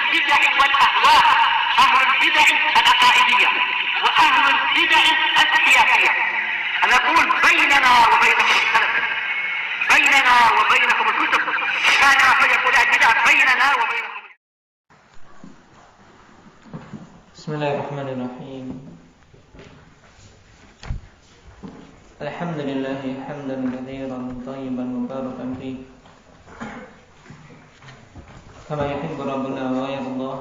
البدع والأهواء، أهل البدع العقائدية وأهل البدع السياسية. أنا أقول بيننا وبينكم السلف، بيننا وبينكم الكتب، كان فيقول البدع بيننا وبينكم. بسم الله الرحمن الرحيم. الحمد لله حمدا كثيرا طيبا مباركا فيه كما يحب ربنا ويرضى.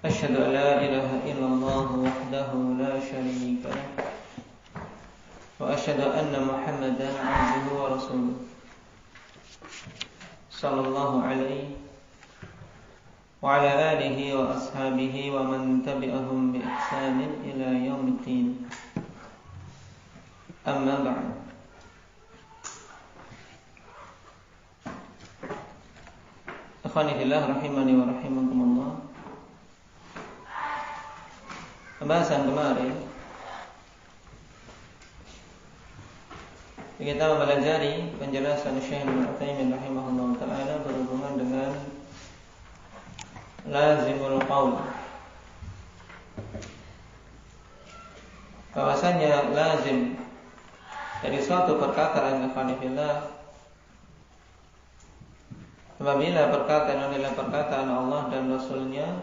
أشهد أن لا إله إلا الله وحده لا شريك له، وأشهد أن محمدا عبده ورسوله صلى الله عليه وعلى آله وأصحابه ومن تبعهم بإحسان إلى يوم الدين. أما بعد. Ikhwani fillah rahimani wa rahimakumullah. Pembahasan kemarin kita mempelajari penjelasan Syekh Ibnu Utsaimin rahimahullah taala berhubungan dengan lazimul qaul. Bahwasanya lazim dari suatu perkataan, ikhwani fillah, apabila perkataan adalah perkataan Allah dan Rasulnya,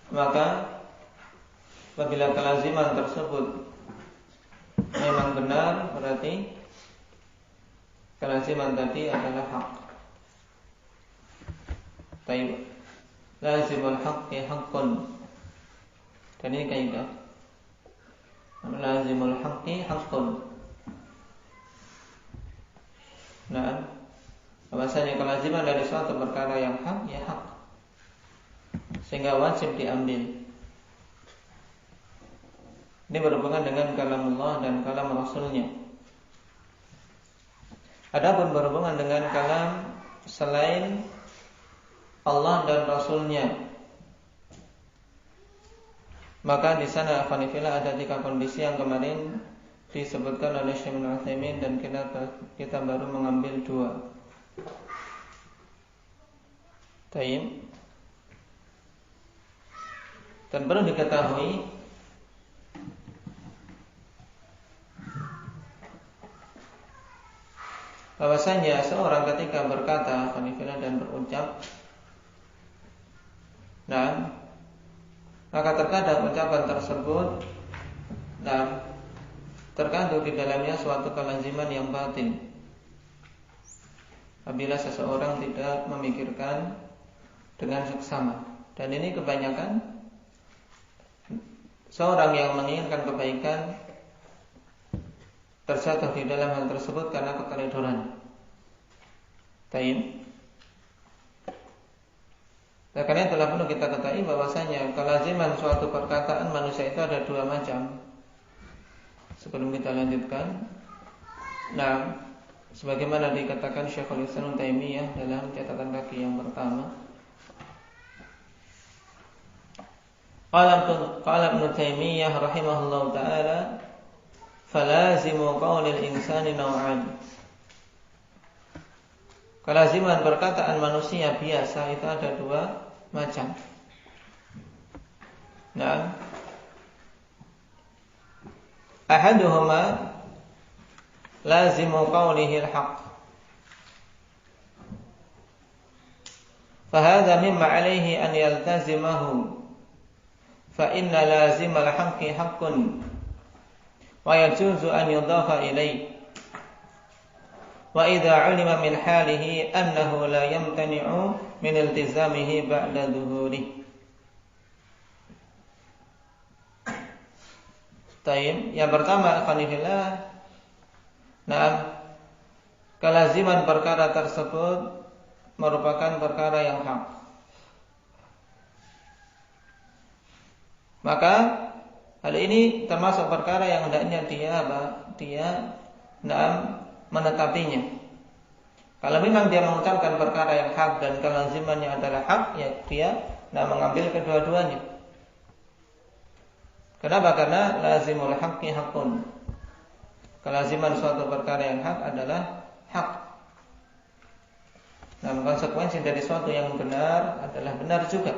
maka apabila kelaziman tersebut memang benar, berarti kelaziman tadi adalah hak. Baik, lazimul haqqi haqqun. Dan ini kaidah. Lazimul haqqi haqqun. Nah, bahwasanya kelaziman dari suatu perkara yang hak, ya hak, sehingga wajib diambil. Ini berhubungan dengan kalam Allah dan kalam Rasulnya. Adapun berhubungan dengan kalam selain Allah dan Rasulnya, maka di sana afanifillah ada 3 kondisi yang kemarin disebutkan oleh Syekh Ibnu Utsaimin, dan kita baru mengambil 2. Tayyib. Dan perlu diketahui bahwasanya seorang ketika berkata afanifillah dan berucap, nah, maka terkadang ucapan tersebut terkandung di dalamnya suatu kelaziman yang batin. Apabila seseorang tidak memikirkan dengan seksama, dan ini kebanyakan seorang yang menginginkan kebaikan terjatuh di dalam hal tersebut karena keteledoran. Tayyib. Nah, karena itulah perlu kita ketahui bahwasanya kelaziman suatu perkataan manusia itu ada 2 macam. Sebelum kita lanjutkan, nah, sebagaimana dikatakan Syekhul Islam Ibnu Taimiyah dalam catatan kaki yang pertama, qala Ibnu Taimiyah rahimahullahu taala, falazimu qaulil insani naw'an. Kelaziman perkataan manusia biasa itu ada 2 macam. Nah, ahaduhuma lazimu qawlihi al-haq, fahadha mimma alayhi an yaltazimahu, fa inna lazimal haqqi haqqun wa yajuzu an yudafa ilayhi, wa idza ulima min halihi annahu la yamtani'u min iltizamihi ba'da dhuhurihi. Tayyib. Yang pertama, afanillah, nah, kelaziman perkara tersebut merupakan perkara yang hak. Maka hal ini termasuk perkara yang hendaknya dia menetapinya. Kalau memang dia mengucapkan perkara yang hak dan kelazimannya adalah hak, ya dia mengambil kedua-duanya. Kenapa? Karena lazimul haqqi haqqun. Kelaziman suatu perkara yang hak adalah hak. Nah, konsekuensi dari suatu yang benar adalah benar juga.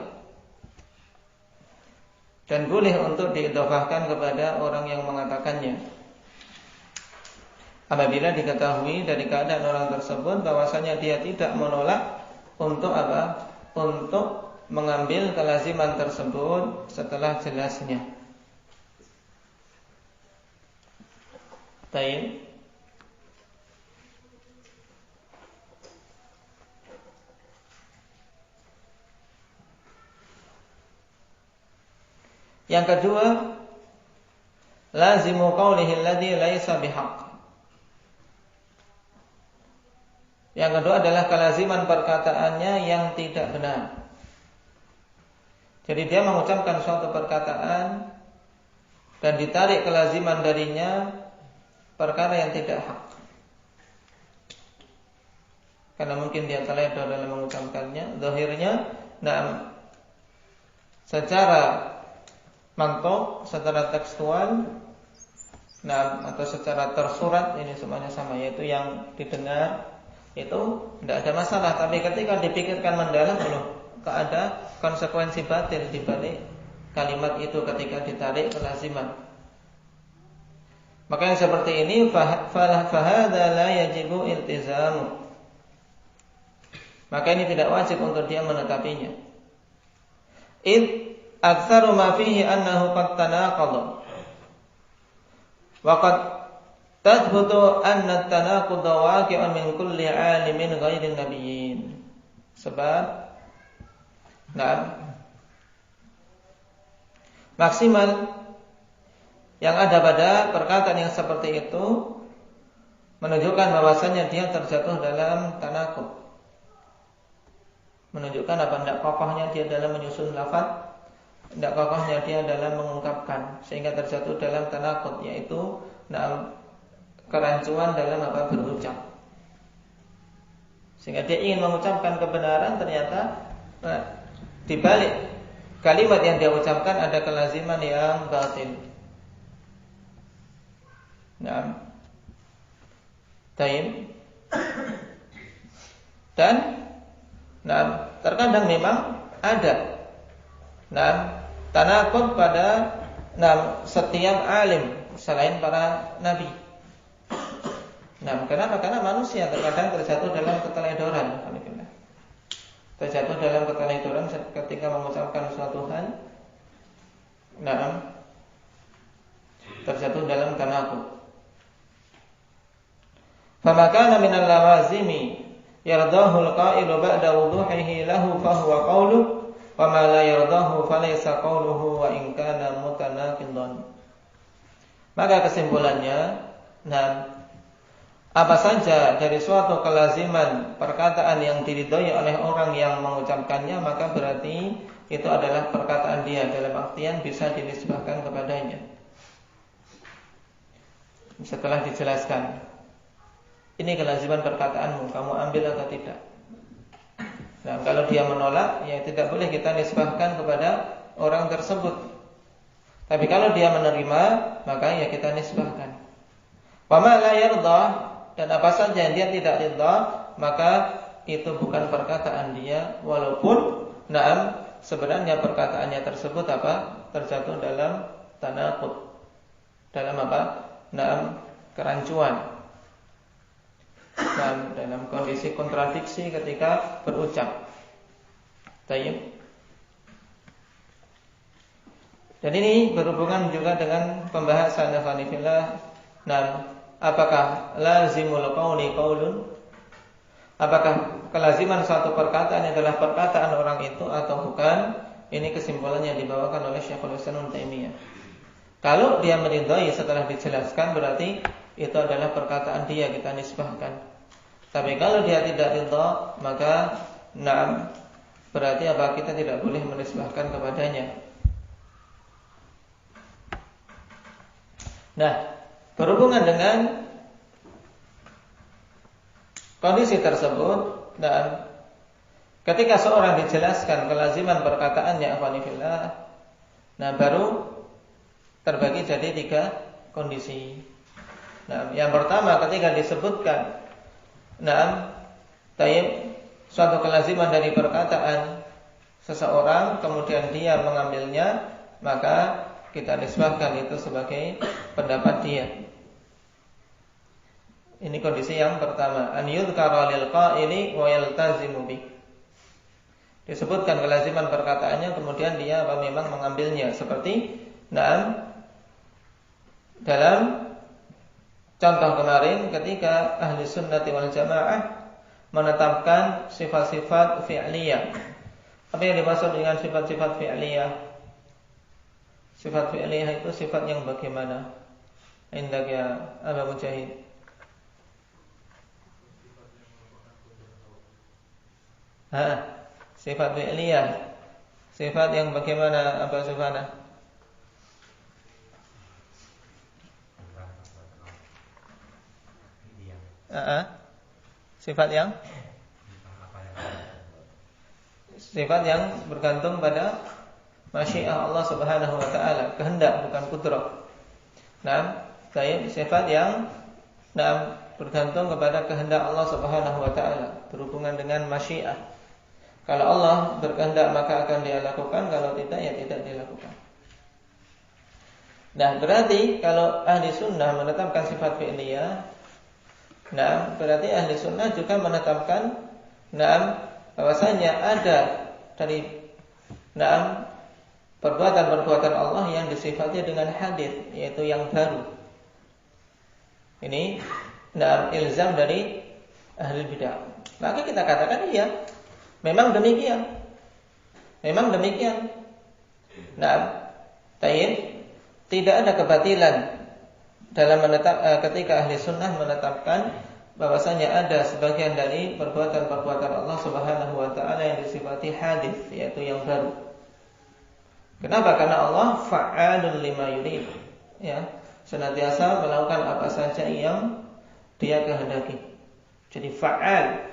Dan boleh untuk diidhofahkan kepada orang yang mengatakannya. Apabila diketahui dari keadaan orang tersebut bahwasanya dia tidak menolak untuk apa? Untuk mengambil kelaziman tersebut setelah jelasnya. Baik. Yang kedua, lazimu qawlihi alladhi laisa bihaq. Yang kedua adalah kelaziman perkataannya yang tidak benar. Jadi dia mengucapkan suatu perkataan dan ditarik kelaziman darinya perkara yang tidak hak. Karena mungkin dia teledor dalam mengucapkannya. Zahirnya, secara mantuk, secara tekstual, atau secara tersurat ini semuanya sama, yaitu yang didengar itu tidak ada masalah. Tapi ketika dipikirkan mendalam, ada konsekuensi batil di balik kalimat itu ketika ditarik kelaziman. Maka yang seperti ini fahadha la yajibu iltizamu. Maka ini tidak wajib untuk dia menetapinya. Id aktsaru ma fihi annahu qad tanaqadha. Wa qad tathbutu anna at-tanaqudha waqi'un min kulli 'alimin ghairi nabiyyin. Sebab maksimal yang ada pada perkataan yang seperti itu menunjukkan bahwasanya dia terjatuh dalam tanaqud. Menunjukkan apa? Tidak kokohnya dia dalam menyusun lafaz, tidak kokohnya dia dalam mengungkapkan, sehingga terjatuh dalam tanaqud, yaitu kerancuan dalam apa? Berucap. Sehingga dia ingin mengucapkan kebenaran, ternyata di balik kalimat yang dia ucapkan ada kelaziman yang batil. Dan terkadang memang ada tanaqud pada setiap alim selain para nabi. Kenapa? Karena manusia terkadang terjatuh dalam keteledoran. Terjatuh dalam keteledoran ketika mengucapkan suatu hal. Terjatuh dalam tanaqud. Famakana minal lawazimi yardahu al-qa'ilu ba'da wuduhihi lahu fahuwa qawluhu wa ma la yardahu falaysa qawluhu wa in kana mutanaqidan. Maka kesimpulannya, apa saja dari suatu kelaziman perkataan yang diridhoi oleh orang yang mengucapkannya, maka berarti itu adalah perkataan dia, dalam artian bisa dinisbahkan kepadanya. Setelah dijelaskan, ini kelaziman perkataanmu, kamu ambil atau tidak. Kalau dia menolak, ya tidak boleh kita nisbahkan kepada orang tersebut. Tapi kalau dia menerima, maka ya kita nisbahkan. Wa ma la yarda, dan apa saja yang dia tidak ridha, maka itu bukan perkataan dia, walaupun sebenarnya perkataannya tersebut terjatuh dalam tanaqud, dalam kerancuan, dalam kondisi kontradiksi ketika berucap. Tayyib. Dan ini berhubungan juga dengan pembahasan Nafanifillah. Apakah lazimul qawli qawlun? Apakah kelaziman suatu perkataan adalah perkataan orang itu atau bukan? Ini kesimpulan yang dibawakan oleh Syekhul Islam Ibnu Taimiyah. Kalau dia meridhai setelah dijelaskan, berarti itu adalah perkataan dia, kita nisbahkan. Tapi kalau dia tidak ridha, maka berarti kita tidak boleh menisbahkan kepadanya. Berhubungan dengan kondisi tersebut, dan ketika seorang dijelaskan kelaziman perkataannya, akhwanifillah, baru terbagi jadi 3 kondisi. Yang pertama ketika disebutkan suatu kelaziman dari perkataan seseorang kemudian dia mengambilnya, maka kita nisbahkan itu sebagai pendapat dia. Ini kondisi yang pertama, an yudhkara lil qaili wa yaltazimu bi. Disebutkan kelaziman perkataannya kemudian dia memang mengambilnya, seperti dalam contoh kemarin ketika ahli sunnati wal jamaah menetapkan sifat-sifat fi'liyah. Apa yang dimaksud dengan sifat-sifat fi'liyah? Sifat fi'liyah itu sifat yang bagaimana? Indak ya Aba Mujahid. Sifat fi'liyah. Sifat yang bagaimana Aba Sufana? Sifat yang bergantung pada masyiah Allah Subhanahu wa taala, kehendak bukan kudrah. Sifat yang bergantung kepada kehendak Allah Subhanahu wa taala, berhubungan dengan masyiah. Kalau Allah berkehendak maka akan dia lakukan, kalau tidak ya tidak dilakukan. Nah, berarti kalau ahli sunnah menetapkan sifat fi'liyah, berarti ahli sunnah juga menetapkan bahwasanya ada dari perbuatan-perbuatan Allah yang disifati dengan hadits, yaitu yang baru. Ini ilzam dari ahli bidah. Maka kita katakan iya, memang demikian. Tidak ada kebatilan dalam ketika ahli sunnah menetapkan bahwasanya ada sebagian dari perbuatan-perbuatan Allah Subhanahu wa taala yang disifati hadits, yaitu yang baru. Kenapa? Karena Allah fa'alun lima yurid, ya, senantiasa melakukan apa saja yang Dia kehendaki. Jadi fa'al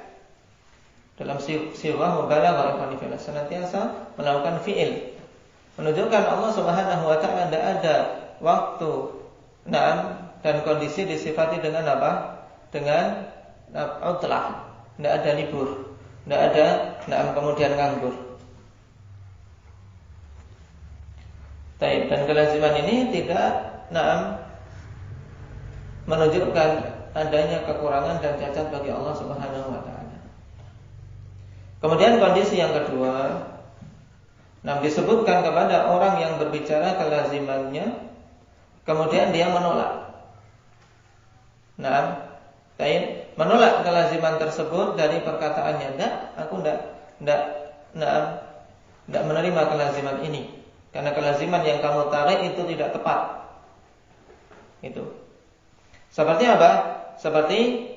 dalam sirah mubalaghah, senantiasa melakukan fi'il, menunjukkan Allah Subhanahu wa taala tidak ada waktu dan kondisi disifati dengan apa? Dengan utlah, tidak ada libur, tidak ada kemudian nganggur. Dan kelaziman ini tidak menunjukkan adanya kekurangan dan cacat bagi Allah Subhanahu wa taala. Kemudian kondisi yang kedua, disebutkan kepada orang yang berbicara kelazimannya, kemudian dia menolak. Menolak kelaziman tersebut dari perkataannya, aku tidak menerima kelaziman ini, karena kelaziman yang kamu tarik itu tidak tepat. Itu seperti apa? Seperti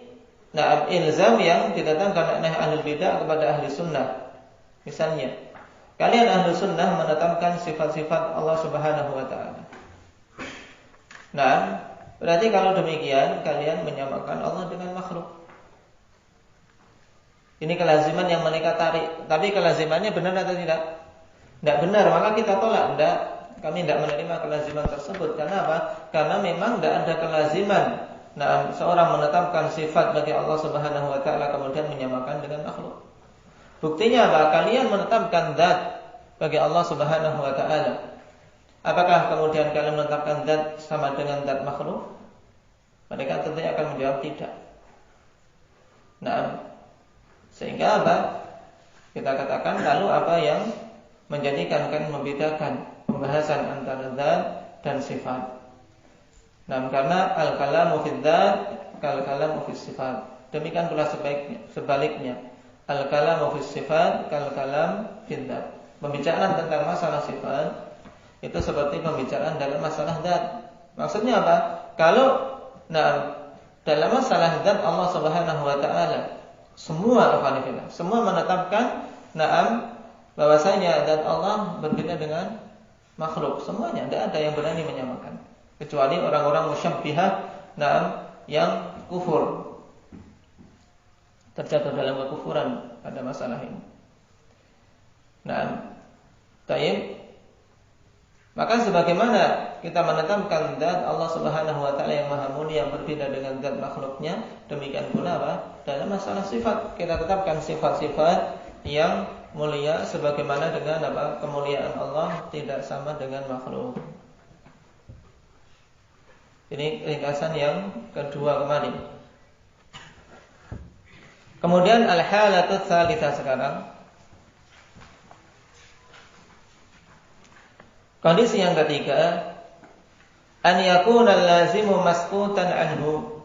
ilzam yang didatangkan oleh ahli bidah kepada ahli sunnah. Misalnya, kalian ahli sunnah menetapkan sifat-sifat Allah Subhanahu wa taala. Berarti kalau demikian kalian menyamakan Allah dengan makhluk. Ini kelaziman yang mereka tarik. Tapi kelazimannya benar atau tidak? Tidak benar, maka kita tolak. Tidak, kami tidak menerima kelaziman tersebut. Karena apa? Karena memang tidak ada kelaziman seorang menetapkan sifat bagi Allah Subhanahu wa taala kemudian menyamakan dengan makhluk. Buktinya apa? Kalian menetapkan zat bagi Allah Subhanahu wa taala. Apakah kemudian kalian menetapkan zat sama dengan zat makhluk? Mereka tentunya akan menjawab tidak. Sehingga apa? Kita katakan lalu apa yang menjadikan kan membedakan pembahasan antara zat dan sifat. Karena al-kalamu fid dzat kal-kalamu fis sifat. Demikian pula sebaliknya. Al-kalamu fis sifat kal-kalam fid dzat. Pembicaraan tentang masalah sifat itu seperti pembicaraan dalam masalah zat. Maksudnya apa? Kalau dalam masalah zat Allah Subhanahu wa taala semua menetapkan bahwasanya zat Allah berbeda dengan makhluk. Semuanya, tidak ada yang berani menyamakan, kecuali orang-orang musyabbihah yang kufur, terjatuh dalam kekufuran pada masalah ini. Maka sebagaimana kita menetapkan zat Allah Subhanahu wa taala yang maha mulia yang berbeda dengan zat makhluknya, demikian pula apa? Dalam masalah sifat, kita tetapkan sifat-sifat yang mulia sebagaimana dengan apa? Kemuliaan Allah tidak sama dengan makhluk. Ini ringkasan yang kedua kemarin. Kemudian al-halatu tsalitsah sekarang. Kondisi yang ketiga, an yakuna al-lazimu masqutan anhu.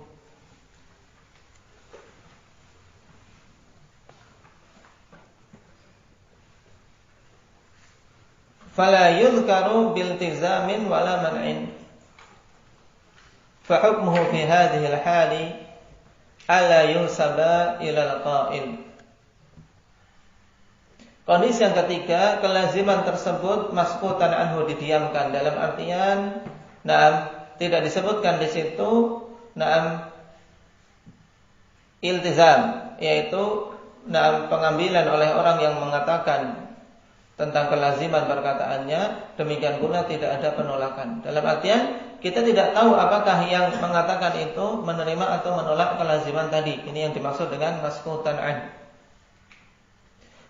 Fala yuzkaru biltizamin wala man'in. Fa hukmuhu fi hadhihi al-hali alla yunsaba ila al-qa'il. Kondisi yang ketiga, kelaziman tersebut masqutan anhu, didiamkan, dalam artian tidak disebutkan di situ iltizam, yaitu pengambilan oleh orang yang mengatakan tentang kelaziman perkataannya, demikian pula tidak ada penolakan. Dalam artian kita tidak tahu apakah yang mengatakan itu menerima atau menolak kelaziman tadi. Ini yang dimaksud dengan masqutan anhu.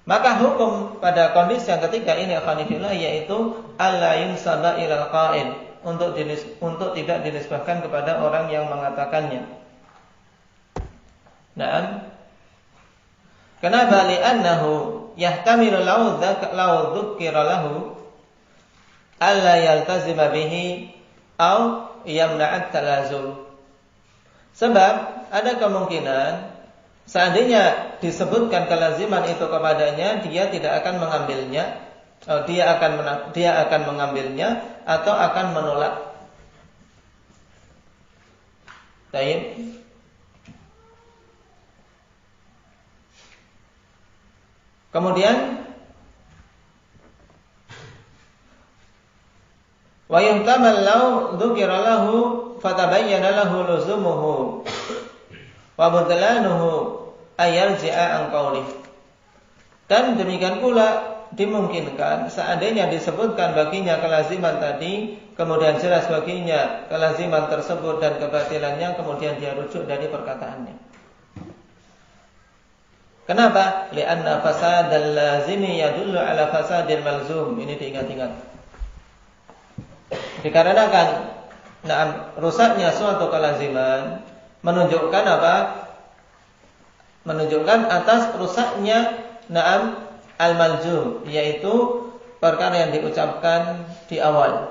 Maka hukum pada kondisi yang ketiga ini akhwanifillah, yaitu alla yunsaba ilal qa'il, untuk tidak dinisbahkan kepada orang yang mengatakannya. Naam. Kenapa? Li'annahu yahtamilu law dzukira lahu alla yaltazima bihi au yamna'at talazum. Sebab ada kemungkinan seandainya disebutkan kelaziman itu kepadanya, dia tidak akan mengambilnya, dia akan mengambilnya atau akan menolak. Baik. Kemudian wa yuhtamal law dzukira lahu fatabayyana lahu luzumuhu wa budlanuhu ayarji'a an qawli. Dan demikian pula dimungkinkan seandainya disebutkan baginya kelaziman tadi, kemudian jelas baginya kelaziman tersebut dan kebatilannya, kemudian dia rujuk dari perkataannya. Kenapa? Li'anna fasadal lazimi yadullu ala fasadil malzum. Ini diingat-ingat. Dikarenakan rusaknya suatu kelaziman menunjukkan apa? Menunjukkan atas rusaknya al-malzum, yaitu perkara yang diucapkan di awal.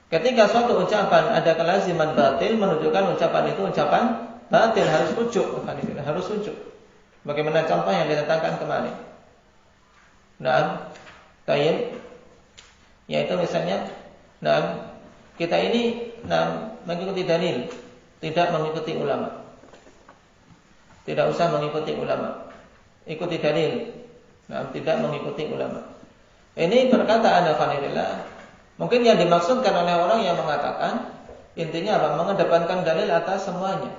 Ketika suatu ucapan ada kelaziman batil, menunjukkan ucapan itu ucapan batil, harus rujuk, harus rujuk. Bagaimana contoh yang diletakkan kemarin? Tayyib, yaitu misalnya, kita ini mengikuti dalil, tidak mengikuti ulama. Tidak usah mengikuti ulama, ikuti dalil. Tidak mengikuti ulama. Ini perkataan alhamdulillah. Mungkin yang dimaksudkan oleh orang yang mengatakan intinya apa? Mengedepankan dalil atas semuanya.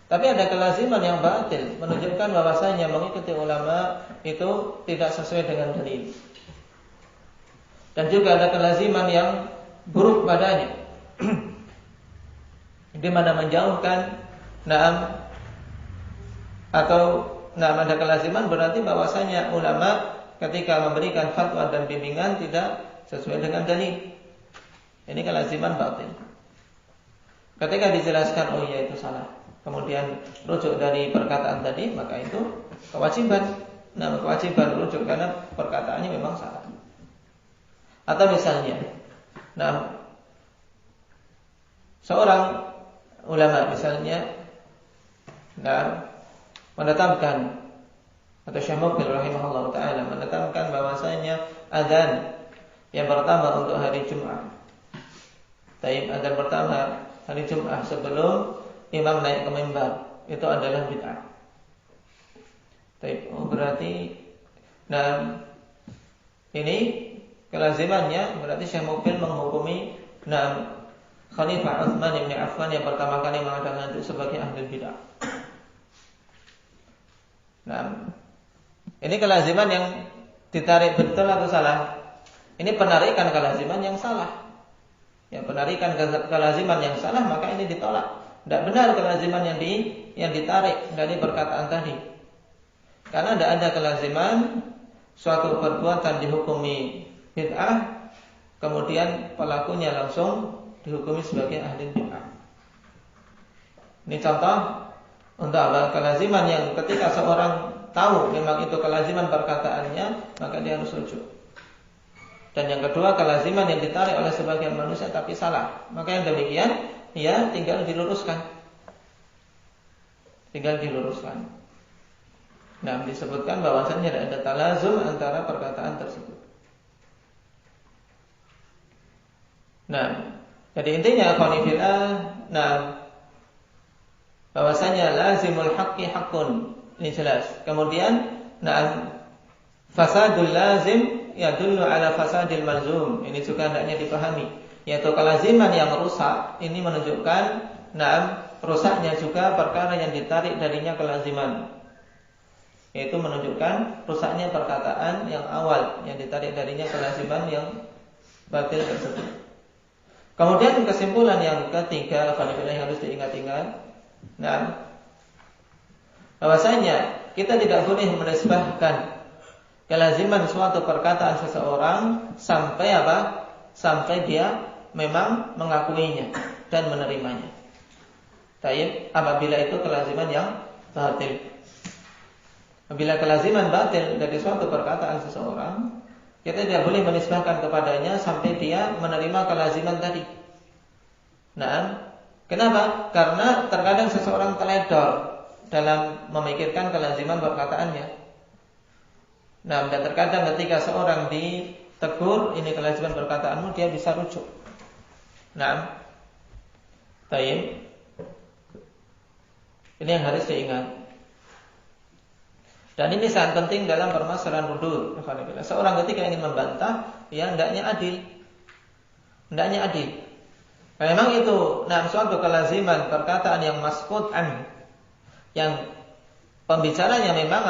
Tapi ada kelaziman yang batil, menunjukkan bahwasanya mengikuti ulama itu tidak sesuai dengan dalil. Dan juga ada kelaziman yang buruk padanya, di mana menjauhkan ada kelaziman berarti bahwasanya ulama ketika memberikan fatwa dan bimbingan tidak sesuai dengan dalil. Ini kelaziman batil. Ketika dijelaskan, oh iya itu salah, kemudian rujuk dari perkataan tadi, maka itu kewajiban. Kewajiban rujuk karena perkataannya memang salah. Atau misalnya, seorang ulama misalnya, menetapkan, atau Syekh Muqbil rahimahullah ta'ala menetapkan bahwasanya adzan yang pertama untuk hari Jumat, adzan pertama hari Jumat sebelum imam naik ke mimbar, itu adalah bid'ah. Berarti ini kelazimannya berarti Syekh Muqbil menghukumi Khalifah Utsman bin Affan yang pertama kali mengatakan itu sebagai ahli bid'ah. Ini kelaziman yang ditarik betul atau salah? Ini penarikan kelaziman yang salah. Ya, penarikan kelaziman yang salah, maka ini ditolak. Tidak benar kelaziman yang ditarik dari perkataan tadi. Karena tidak ada kelaziman suatu perbuatan dihukumi bid'ah, kemudian pelakunya langsung dihukumi sebagai ahli bid'ah. Ini contoh untuk apa? Kelaziman yang ketika seorang tahu memang itu kelaziman perkataannya, maka dia harus rujuk. Dan yang kedua, kelaziman yang ditarik oleh sebagian manusia tapi salah. Maka yang demikian, ya tinggal diluruskan. Tinggal diluruskan. Nah, disebutkan bahwasanya ada talazum antara perkataan tersebut. Nah, jadi intinya khonifillah, nah, bahwasanya lazimul haqqi haqqun. Ini jelas. Kemudian, nah, fasadul lazim yadullu ala fasadil malzum. Ini juga hendaknya dipahami, yaitu kelaziman yang rusak ini menunjukkan rusaknya juga perkara yang ditarik darinya kelaziman, yaitu menunjukkan rusaknya perkataan yang awal yang ditarik darinya kelaziman yang batil tersebut. Kemudian kesimpulan yang ketiga yang harus diingat-ingat, bahwasanya kita tidak boleh menisbahkan kelaziman suatu perkataan seseorang sampai apa? Sampai dia memang mengakuinya dan menerimanya. Taib, apabila itu kelaziman yang batil. Apabila kelaziman batil dari suatu perkataan seseorang, kita tidak boleh menisbahkan kepadanya sampai dia menerima kelaziman tadi. Nah, kenapa? Karena terkadang seseorang teledor dalam memikirkan kelaziman perkataannya. Nah, dan terkadang ketika seorang ditegur, ini kelaziman perkataanmu, dia bisa rujuk. Nah, taib. Ini yang harus diingat. Dan ini sangat penting dalam permasalahan rudud. Seorang ketika ingin membantah, ya hendaknya adil. Hendaknya adil. Memang itu, suatu kelaziman perkataan yang maskut an, yang pembicaranya memang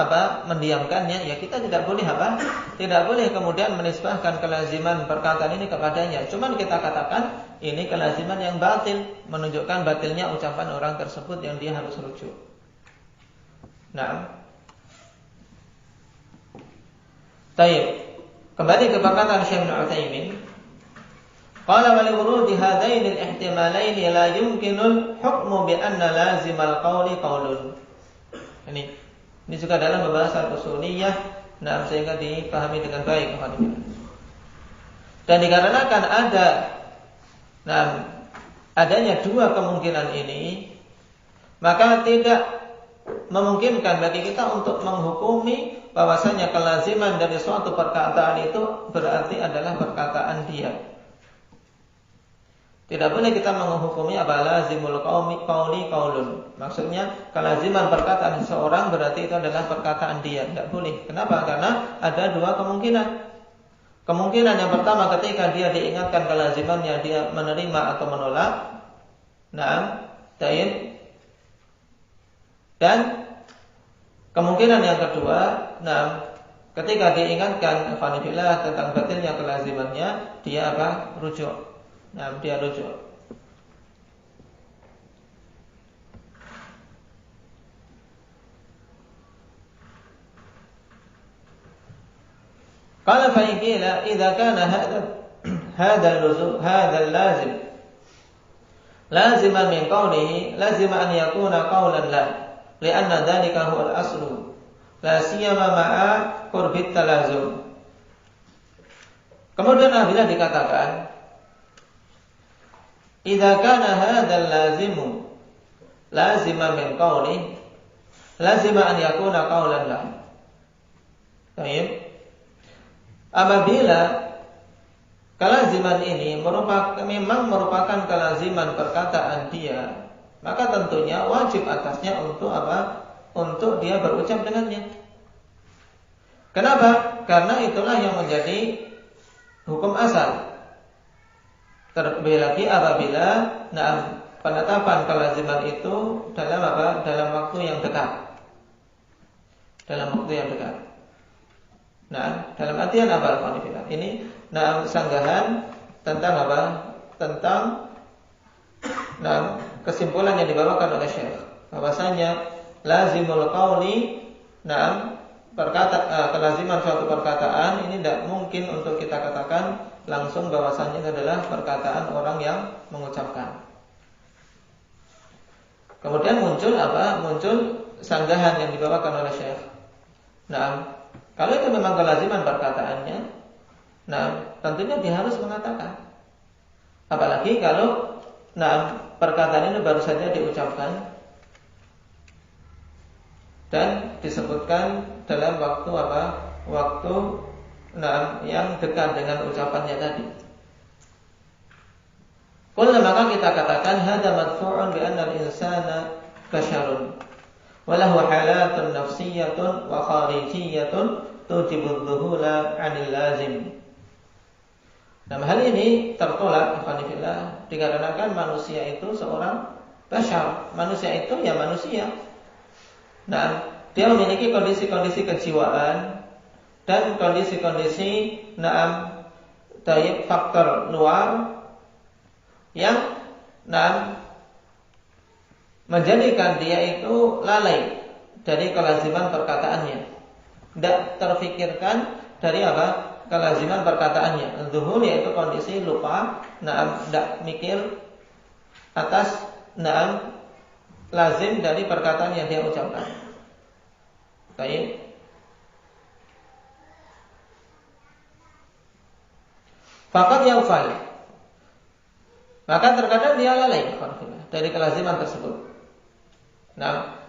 mendiamkannya, ya kita tidak boleh tidak boleh kemudian menisbahkan kelaziman perkataan ini kepadanya. Cuman kita katakan ini kelaziman yang batil, menunjukkan batilnya ucapan orang tersebut yang dia harus rujuk. Nah, taib. Kembali ke perkataan Syekh Ibnu Utsaimin, qala wa li wurudi hadaini al-ihtimalaini la yumkinul hukmu bi anna lazimal qawli qawlun. Ini juga dalam pembahasan usuliyah, sehingga dipahami dengan baik. Dan dikarenakan adanya dua kemungkinan ini, maka tidak memungkinkan bagi kita untuk menghukumi bahwasanya kelaziman dari suatu perkataan itu berarti adalah perkataan dia. Tidak boleh kita menghukumi lazimul qauli qaulun. Maksudnya kelaziman perkataan seseorang berarti itu adalah perkataan dia. Tidak boleh. Kenapa? Karena ada dua kemungkinan. Kemungkinan yang pertama ketika dia diingatkan kelazimannya, dia menerima atau menolak. Dan kemungkinan yang kedua, ketika diingatkan tentang batilnya kelazimannya, dia rujuk. Dia rujuk. Qala fa in qila idza kana hadha al-lazim laziman min qawlihi lazima an yakuna qawlan la li'anna dhalika huwa al-aslu la siyama ma'a qurbi talazum. Kemudian apabila dikatakan idza kana hadzal lazimu lazima min qawli lazima an yakuna qawlan lah. Baik. Apabila kelaziman ini memang merupakan kelaziman perkataan dia, maka tentunya wajib atasnya untuk Untuk dia berucap dengannya. Kenapa? Karena itulah yang menjadi hukum asal. Terlebih lagi apabila penetapan kelaziman itu dalam dalam waktu yang dekat. Dalam waktu yang dekat. Dalam artian apa? Ini sanggahan tentang apa? Tentang kesimpulan yang dibawakan oleh Syekh bahwasanya lazimul qauli kelaziman suatu perkataan ini tidak mungkin untuk kita katakan langsung bahwasanya itu adalah perkataan orang yang mengucapkan. Kemudian muncul apa? Muncul sanggahan yang dibawakan oleh Syekh. Kalau itu memang kelaziman perkataannya, tentunya dia harus mengatakan. Apalagi kalau perkataan ini baru saja diucapkan dan disebutkan dalam waktu apa? Waktu yang dekat dengan ucapannya tadi. Qulna, maka kita katakan hada madfu'un bi anna al-insana basyarun wa lahu halatun nafsiyyatun wa kharijiyyatun tujibu adh-dhuhula 'anil lazim. Hal ini tertolak ikhwanillah dikarenakan manusia itu seorang basyar. Manusia itu ya manusia. Dia memiliki kondisi-kondisi kejiwaan dan kondisi-kondisi faktor luar yang menjadikan dia itu lalai dari kelaziman perkataannya, tidak terfikirkan dari apa? Kelaziman perkataannya. Zuhur yaitu kondisi lupa, tidak mikir atas lazim dari perkataan yang dia ucapkan. Baik. Fakat yang fal, maka terkadang dia lalai dari kelaziman tersebut.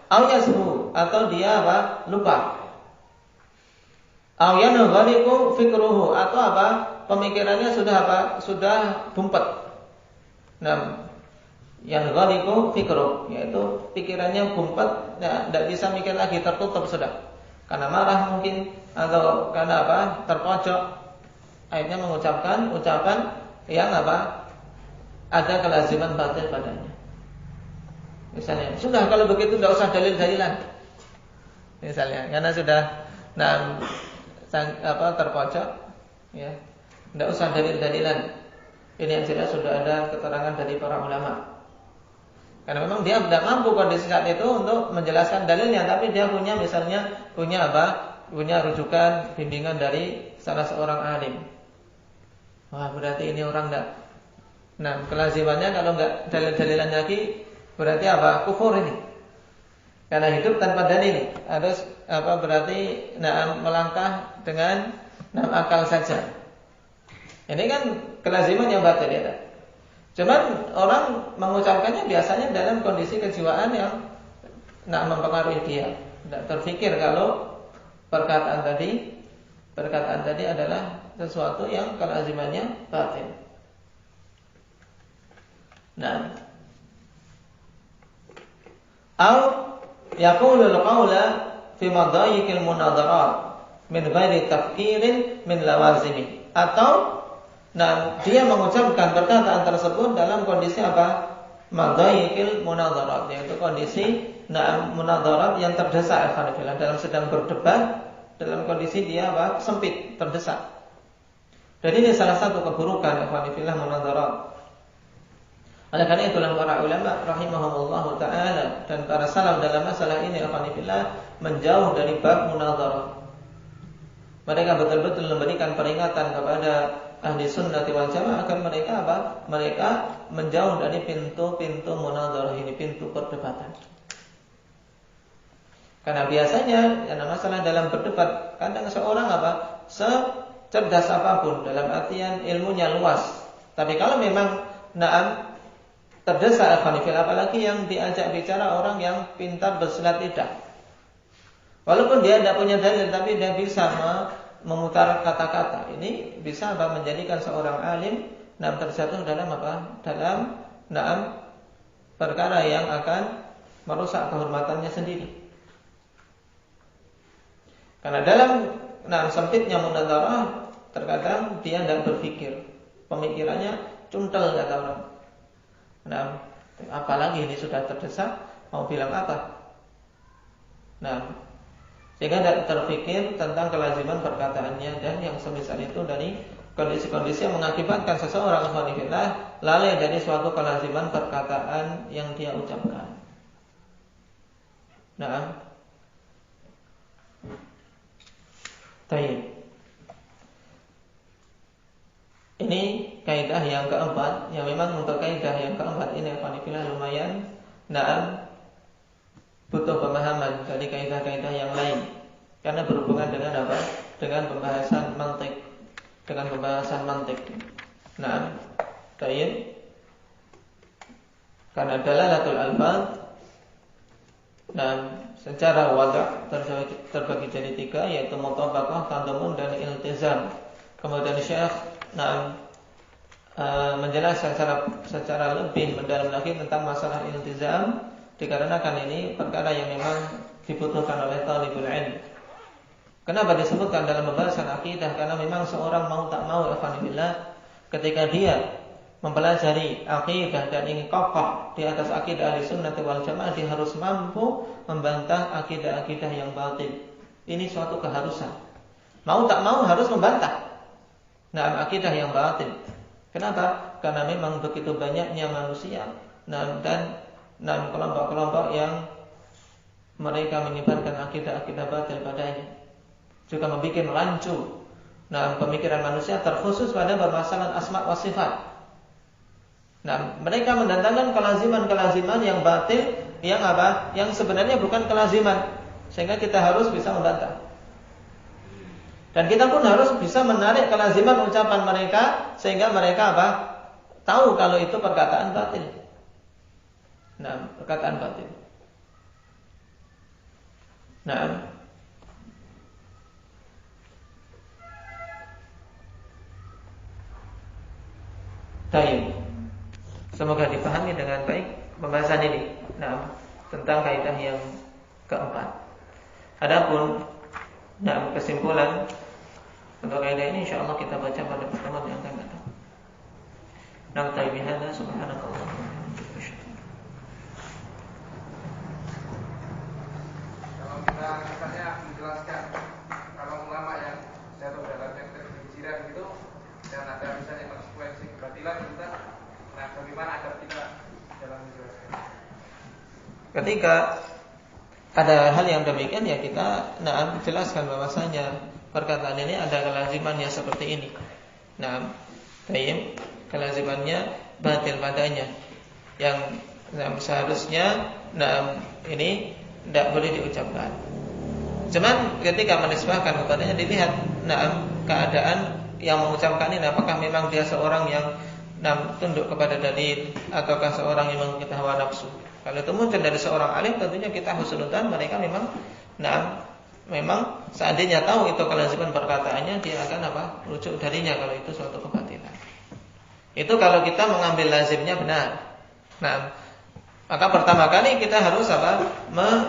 Au yashu, atau dia apa? Lupa. Au yanghaliqu fikruhu, atau apa? Pemikirannya sudah apa? Sudah bumpet. Yanghaliqu fikruh, yaitu pikirannya bumpet, tidak bisa mikir lagi, tertutup sudah. Karena marah mungkin, atau karena apa? Terpojok. Akhirnya mengucapkan ucapan yang apa? Ada kelaziman batil padanya. Misalnya, sudah kalau begitu tidak usah dalil-dalilan. Misalnya, karena sudah terpojok, ya, tidak usah dalil-dalilan. Ini yang jelas sudah ada keterangan dari para ulama. Karena memang dia tidak mampu kondisi saat itu untuk menjelaskan dalilnya, tapi dia punya misalnya punya apa? Punya rujukan bimbingan dari salah seorang alim. Wah, berarti ini orang enggak. Kelazimannya kalau enggak dalil-dalilan lagi berarti apa? Kufur ini. Karena hidup tanpa dalil. Harus apa? Berarti melangkah dengan akal saja. Ini kan kelaziman yang batil ya. Cuman orang mengucapkannya biasanya dalam kondisi kejiwaan yang mempengaruhi dia. Tidak terfikir kalau perkataan tadi adalah sesuatu yang kelazimannya batil. Au yaqulul qawla fi madayikil munadarat min ghairi tafkirin min lawazimi, atau dia mengucapkan perkataan tersebut dalam kondisi apa? Madayikil munadarat, yaitu kondisi munadarat yang terdesak, dalam sedang berdebat dalam kondisi dia apa? Sempit, terdesak. Dan ini salah satu keburukan ikhwanillah munadarat. Oleh karena itulah para ulama rahimahumullah ta'ala dan para salaf dalam masalah ini ikhwanillah menjauh dari bab munadarat. Mereka betul-betul memberikan peringatan kepada ahli sunnah wal jamaah agar mereka apa? Mereka menjauh dari pintu-pintu munadarat ini, pintu perdebatan. Karena biasanya masalah dalam berdebat kadang seorang apa? Cerdas apapun dalam artian ilmunya luas, tapi kalau memang terdesak apalagi yang diajak bicara orang yang pintar bersilat lidah, walaupun dia tidak punya dalil tapi dia bisa memutar kata-kata, ini bisa menjadikan seorang alim terjatuh dalam apa? Dalam perkara yang akan merusak kehormatannya sendiri. Karena dalam sempitnya munadzarah terkadang dia tidak berpikir, pemikirannya cuntel kata orang. Apalagi ini sudah terdesak, mau bilang apa? Sehingga tidak terpikir tentang kelaziman perkataannya dan yang semisal itu dari kondisi-kondisi yang mengakibatkan seseorang ikhwanifillah lalai dari suatu kelaziman perkataan yang dia ucapkan. Nah, baik. Ini kaidah yang keempat, yang memang untuk kaidah yang keempat ini ikhwanifillah lumayan butuh pemahaman dari kaidah-kaidah yang lain, karena berhubungan dengan apa? Dengan pembahasan mantik, Nah, baik. Karena dalalatul alfaz secara wada' terbagi jadi tiga, yaitu mutabaqah, tadamun, dan iltizam. Kemudian Syekh menjelaskan secara lebih mendalam lagi tentang masalah iltizam, dikarenakan ini perkara yang memang dibutuhkan oleh talibul ilm. Kenapa disebutkan dalam pembahasan akidah? Karena memang seorang mau tak mau alhamdulillah, ketika dia mempelajari akidah dan ingin kokoh di atas akidah Ahlussunnah wal Jamaah, dia harus mampu membantah akidah-akidah yang batil. Ini suatu keharusan. Mau tak mau harus membantah akidah yang batil. Kenapa? Karena memang begitu banyaknya manusia dan kelompok-kelompok yang mereka menyebarkan akidah-akidah batil padanya, juga membuat rancu pemikiran manusia terkhusus pada permasalahan asma wa sifat. Mereka mendatangkan kelaziman-kelaziman yang batil, yang apa? Yang sebenarnya bukan kelaziman, sehingga kita harus bisa membantah. Dan kita pun harus bisa menarik kelaziman ucapan mereka, sehingga mereka apa? Tahu kalau itu perkataan batil. Perkataan batil. Baik. Semoga dipahami dengan baik pembahasan ini. Tentang kaidah yang keempat. Adapun kesimpulan untuk kaidah ini insyaallah kita baca pada pertemuan yang akan datang. Naktabi bihadza subhanakallah. Kalau kita misalnya menjelaskan kalau ulama yang jatuh dalam yang terjiran gitu dan ada misalnya konsekuensi kebatilan kita, bagaimana adab kita dalam menjelaskan? Ketika ada hal yang demikian, ya kita jelaskan bahwasanya perkataan ini ada kelazimannya seperti ini. Kelazimannya batil padanya, yang seharusnya ini tidak boleh diucapkan. Cuman ketika menisbahkan kepadanya dilihat keadaan yang mengucapkan ini, apakah memang dia seorang yang tunduk kepada dalil ataukah seorang yang mengikuti hawa nafsu. Kalau itu muncul dari seorang alim, tentunya kita husnudzan mereka memang seandainya tahu itu kelaziman perkataannya, dia akan rujuk darinya kalau itu suatu kebatilan. Itu kalau kita mengambil lazimnya benar. Maka pertama kali kita harus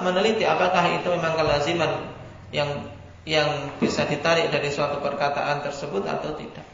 meneliti apakah itu memang kelaziman yang bisa ditarik dari suatu perkataan tersebut atau tidak.